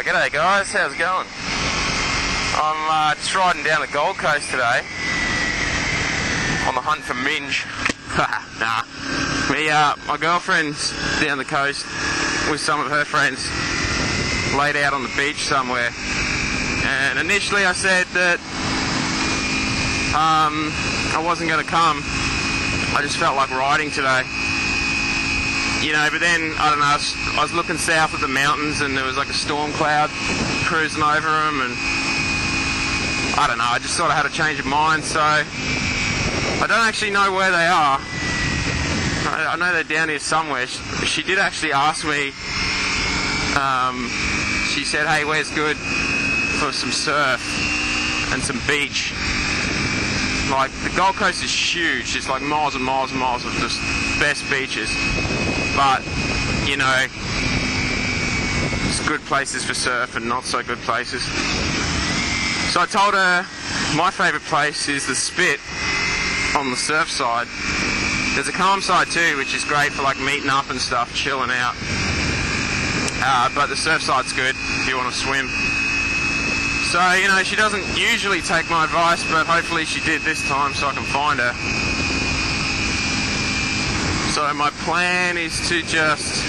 G'day guys, how's it going? I'm just riding down the Gold Coast today on the hunt for minge. Nah. My girlfriend's down the coast with some of her friends, laid out on the beach somewhere. And initially I said that I wasn't going to come. I just felt like riding today. You know, but then, I don't know, I was looking south at the mountains and there was like a storm cloud cruising over them, and I don't know, I just sort of had a change of mind, so I don't actually know where they are. I know they're down here somewhere. She did actually ask me, she said, hey, where's good for some surf and some beach? Like, the Gold Coast is huge. It's like miles and miles and miles of just best beaches. But, you know, it's good places for surf and not so good places. So I told her my favourite place is the Spit on the surf side. There's a calm side too, which is great for like meeting up and stuff, chilling out. But the surf side's good if you want to swim. So, you know, she doesn't usually take my advice, but hopefully she did this time so I can find her. So my plan is to just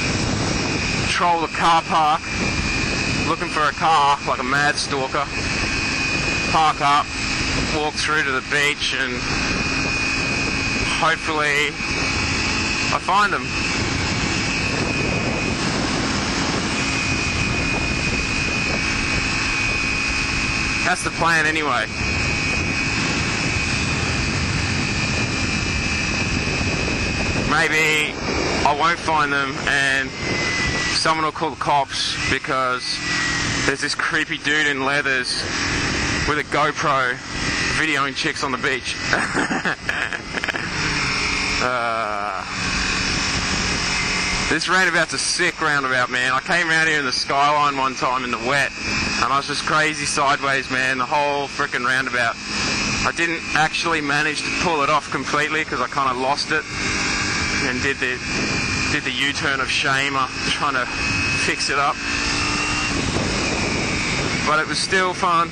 troll the car park, looking for a car like a mad stalker, park up, walk through to the beach, and hopefully I find them. That's the plan anyway. Maybe I won't find them and someone will call the cops because there's this creepy dude in leathers with a GoPro videoing chicks on the beach. This roundabout's a sick roundabout, man. I came around here in the skyline one time in the wet and I was just crazy sideways, man, the whole frickin' roundabout. I didn't actually manage to pull it off completely because I kind of lost it and did the U-turn of shame trying to fix it up. But it was still fun.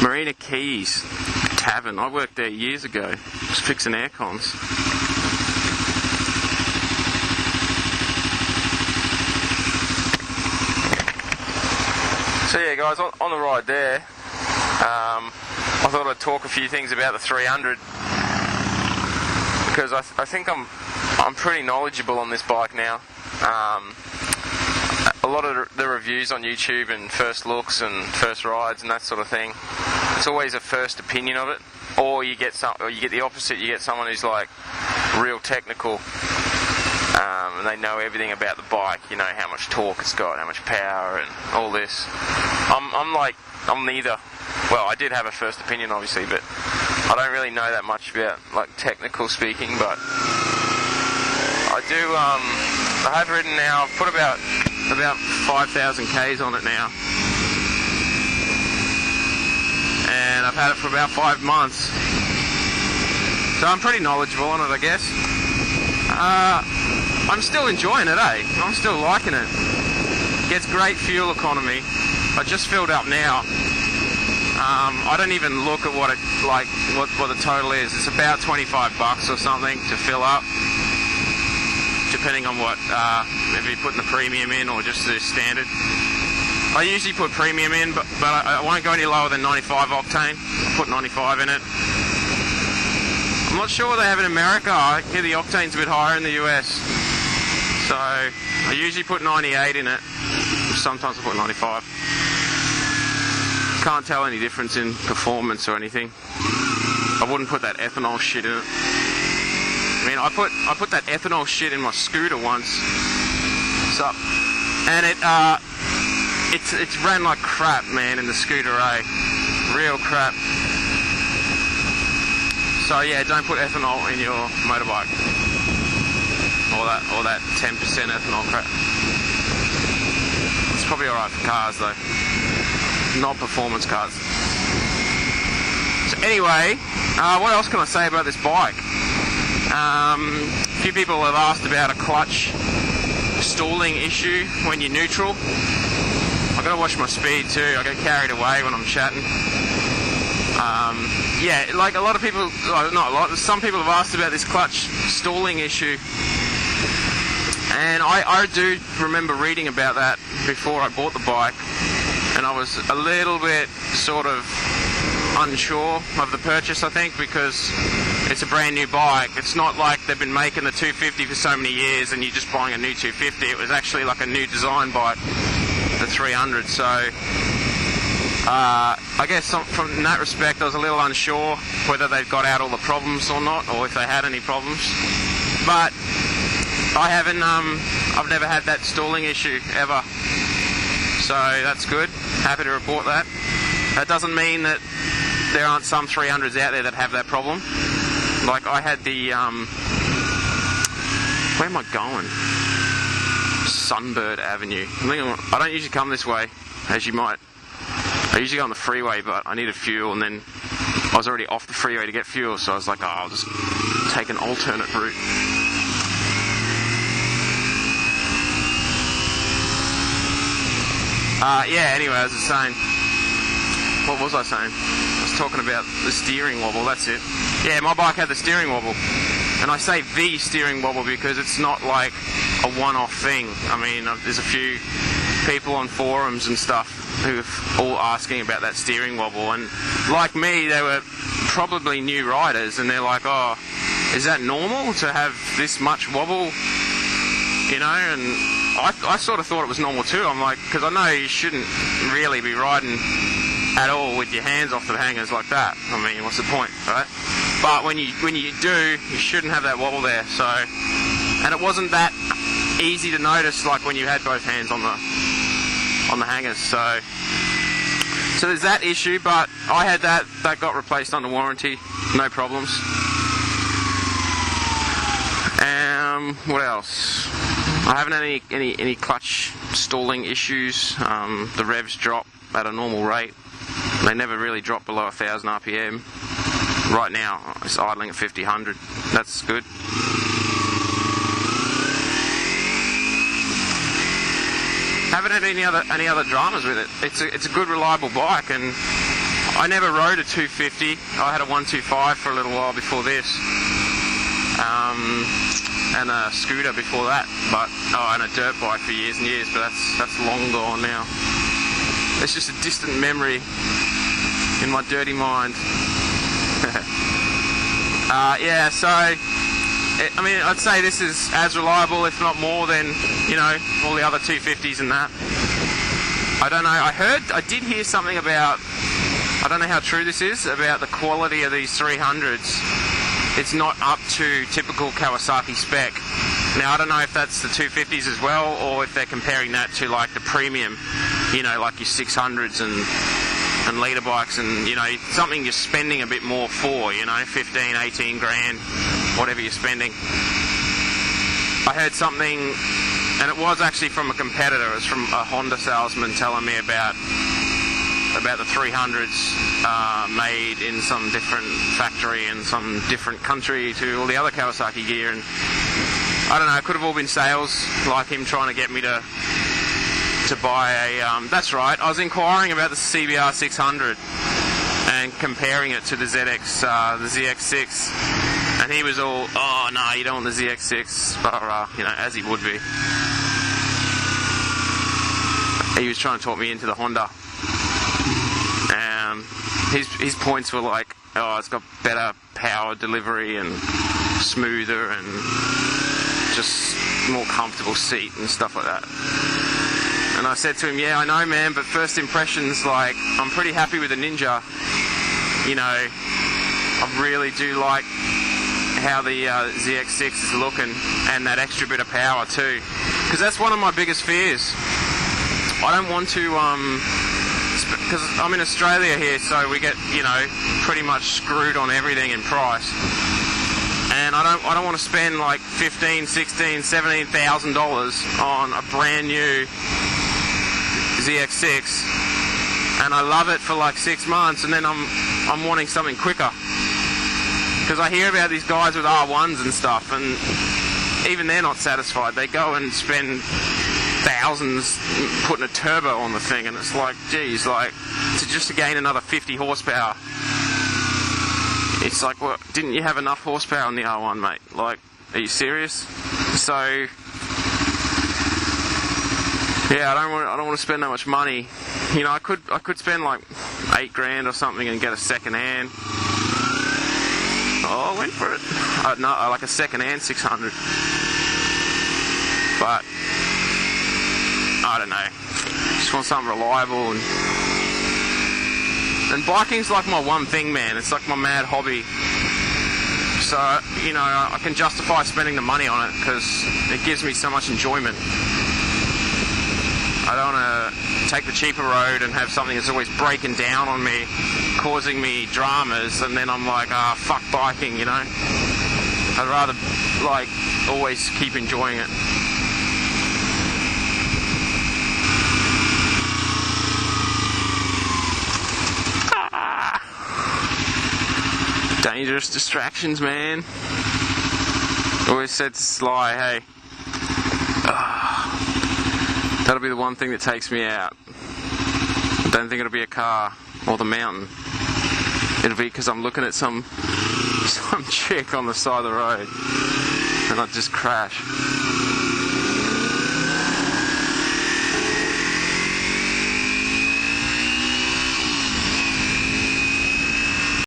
Marina Keys Tavern. I worked there years ago, just fixing air cons. So yeah guys, on the ride there, I thought I'd talk a few things about the 300 because I think I'm pretty knowledgeable on this bike now. A lot of the reviews on YouTube and first looks and first rides and that sort of thing, it's always a first opinion of it, or you get the opposite. You get someone who's like real technical, and they know everything about the bike. You know how much torque it's got, how much power, and all this. I'm neither. Well, I did have a first opinion, obviously, but I don't really know that much about like technical speaking. But I do. I have ridden now. I've put about 5,000 Ks on it now, and I've had it for about 5 months, so I'm pretty knowledgeable on it, I guess. I'm still enjoying it, I'm still liking it. Gets great fuel economy. I just filled up now. I don't even look at what the total is. It's about $25 or something to fill up, depending on what, if you're putting the premium in or just the standard. I usually put premium in, but I won't go any lower than 95 octane. Put 95 in it. I'm not sure what they have in America. I hear the octane's a bit higher in the US. So I usually put 98 in it. Sometimes I put 95. Can't tell any difference in performance or anything. I wouldn't put that ethanol shit in it. I mean, I put that ethanol shit in my scooter once, so, and it's ran like crap, man, in the scooter, real crap. So yeah, don't put ethanol in your motorbike, or that 10% ethanol crap. It's probably alright for cars though, not performance cars. Anyway, what else can I say about this bike? A few people have asked about a clutch stalling issue when you're neutral. I gotta watch my speed too. I get carried away when I'm chatting. Yeah, like a lot of people, not a lot, some people have asked about this clutch stalling issue. And I do remember reading about that before I bought the bike. And I was a little bit sort of unsure of the purchase, I think, because it's a brand new bike. It's not like they've been making the 250 for so many years and you're just buying a new 250. It was actually like a new design bike, the 300. So I guess from that respect I was a little unsure whether they've got out all the problems or not, or if they had any problems. But I haven't, I've never had that stalling issue ever. So that's good. Happy to report that. That doesn't mean that there aren't some 300s out there that have that problem. Like I had the, where am I going? Sunbird Avenue. I don't usually come this way, as you might. I usually go on the freeway, but I needed fuel, and then I was already off the freeway to get fuel, so I was like, oh, I'll just take an alternate route. Yeah, anyway, as I was saying, what was I saying? I was talking about the steering wobble, that's it. Yeah, my bike had the steering wobble. And I say the steering wobble because it's not like a one-off thing. I mean, there's a few people on forums and stuff who are all asking about that steering wobble. And like me, they were probably new riders, and they're like, oh, is that normal to have this much wobble? You know, and I sort of thought it was normal too. I'm like, because I know you shouldn't really be riding at all with your hands off the hangers like that. I mean, what's the point, right? But when you do, you shouldn't have that wobble there. So, and it wasn't that easy to notice, like when you had both hands on the hangers. So there's that issue. But I had that got replaced under warranty, no problems. What else? I haven't had any clutch stalling issues. The revs drop at a normal rate. They never really drop below 1,000 RPM. Right now, it's idling at 50-100. That's good. Haven't had any other dramas with it. It's a good, reliable bike, and I never rode a 250. I had a 125 for a little while before this. And a scooter before that, and a dirt bike for years and years, but that's long gone now. It's just a distant memory in my dirty mind. Yeah, so I mean, I'd say this is as reliable, if not more, than all the other 250s and that. I don't know. I did hear something about, I don't know how true this is, about the quality of these 300s. It's not up to typical Kawasaki spec. Now, I don't know if that's the 250s as well, or if they're comparing that to like the premium, like your 600s and leader bikes, and something you're spending a bit more for, 15, 18 grand, whatever you're spending. I heard something, and it was actually from a competitor. It was from a Honda salesman telling me about the 300s made in some different factory in some different country to all the other Kawasaki gear, and I don't know, it could have all been sales, like him trying to get me to buy a, that's right, I was inquiring about the CBR 600 and comparing it to the ZX6, and he was all, oh no, you don't want the ZX6, as he would be. He was trying to talk me into the Honda. His points were like, oh, it's got better power delivery and smoother and just more comfortable seat and stuff like that. And I said to him, yeah, I know, man, but first impressions, like, I'm pretty happy with the Ninja. I really do like how the ZX6 is looking, and that extra bit of power too. Because that's one of my biggest fears. I don't want to, because I'm in Australia here, so we get, pretty much screwed on everything in price. And I don't want to spend like $15,000, $16,000, $17,000 on a brand new ZX6, and I love it for like 6 months, and then I'm I'm wanting something quicker. Because I hear about these guys with R1s and stuff, and even they're not satisfied. They go and spend thousands putting a turbo on the thing, and it's like, geez, like, just to gain another 50 horsepower. It's like, well, didn't you have enough horsepower on the R1, mate? Like, are you serious? So, yeah, I don't want to spend that much money. You know, I could spend like $8,000 or something and get a second hand. Oh, I went for it. No, like a second hand 600. But I don't know. Just want something reliable, and biking's like my one thing, man. It's like my mad hobby. So, you know, I can justify spending the money on it because it gives me so much enjoyment. I don't want to take the cheaper road and have something that's always breaking down on me, causing me dramas, and then I'm like, fuck biking, you know? I'd rather, like, always keep enjoying it. Dangerous distractions, man. Always said to Sly, hey, that'll be the one thing that takes me out. I don't think it'll be a car or the mountain. It'll be because I'm looking at some chick on the side of the road and I just crash.